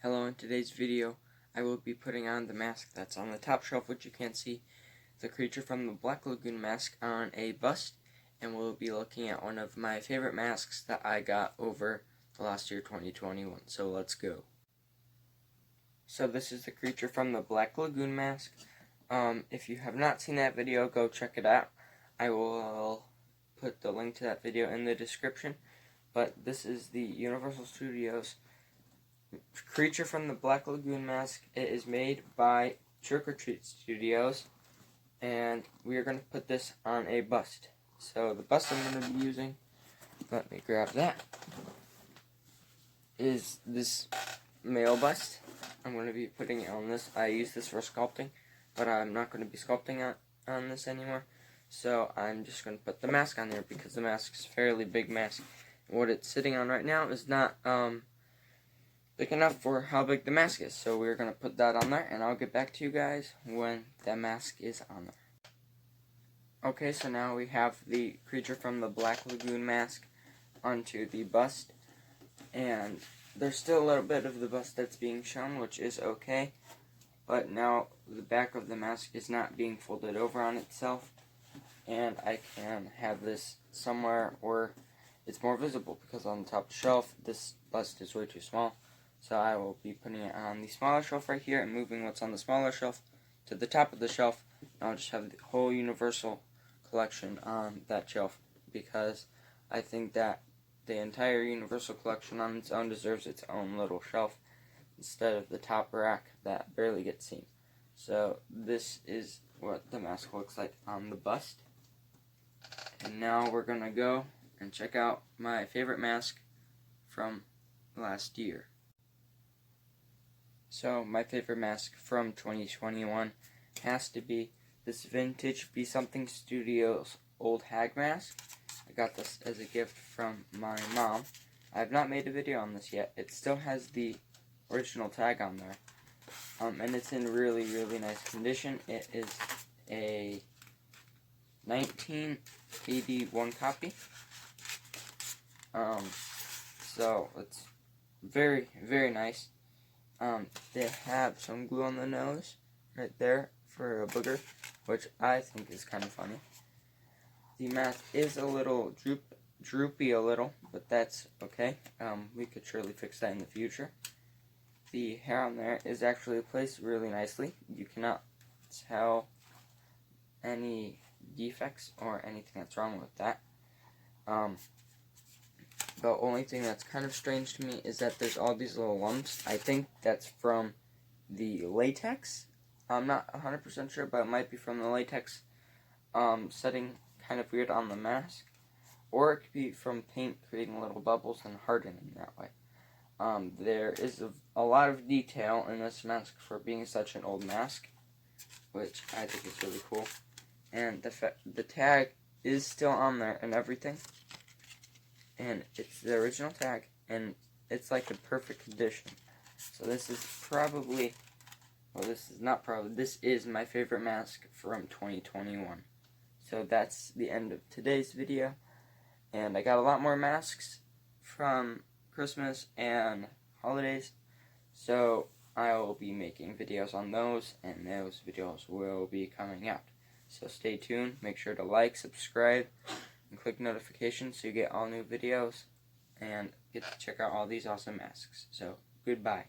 Hello, in today's video I will be putting on the mask that's on the top shelf, which you can't see, the creature from the Black Lagoon mask on a bust, and we'll be looking at one of my favorite masks that I got over the last year 2021, so let's go. So this is the creature from the Black Lagoon mask. If you have not seen that video, go check it out. I will put the link to that video in the description, but this is the Universal Studios Creature from the Black Lagoon mask. It is made by Trick or Treat Studios, and we are going to put this on a bust. So the bust I'm going to be using, let me grab that, is this male bust. I'm going to be putting it on this. I use this for sculpting, but I'm not going to be sculpting on this anymore. So I'm just going to put the mask on there because the mask is a fairly big mask. What it's sitting on right now is not big enough for how big the mask is. So we're going to put that on there, and I'll get back to you guys when that mask is on there. Okay, so now we have the creature from the Black Lagoon mask onto the bust, and there's still a little bit of the bust that's being shown, which is okay, but now the back of the mask is not being folded over on itself, and I can have this somewhere where it's more visible, because on the top shelf this bust is way too small. So I will be putting it on the smaller shelf right here and moving what's on the smaller shelf to the top of the shelf. And I'll just have the whole Universal collection on that shelf, because I think that the entire Universal collection on its own deserves its own little shelf instead of the top rack that barely gets seen. So this is what the mask looks like on the bust. And now we're going to go and check out my favorite mask from last year. So my favorite mask from 2021 has to be this vintage Be Something Studios old hag mask. I got this as a gift from my mom. I have not made a video on this yet. It still has the original tag on there. And it's in really, really nice condition. It is a 1981 copy. So it's very, very nice. They have some glue on the nose right there for a booger, which I think is kind of funny. The mask is a little droopy a little, but that's okay. We could surely fix that in the future. The hair on there is actually placed really nicely. You cannot tell any defects or anything that's wrong with that. The only thing that's kind of strange to me is that there's all these little lumps. I think that's from the latex. I'm not 100% sure, but it might be from the latex setting kind of weird on the mask. Or it could be from paint creating little bubbles and hardening that way. There is a lot of detail in this mask for being such an old mask, which I think is really cool. And the tag is still on there and everything. And it's the original tag, and it's like in perfect condition. So this is probably, well, this is not probably, this is my favorite mask from 2021. So that's the end of today's video, and I got a lot more masks from Christmas and holidays, so I will be making videos on those, and those videos will be coming out. So stay tuned, make sure to like, subscribe, and click notifications so you get all new videos and get to check out all these awesome masks. So, goodbye.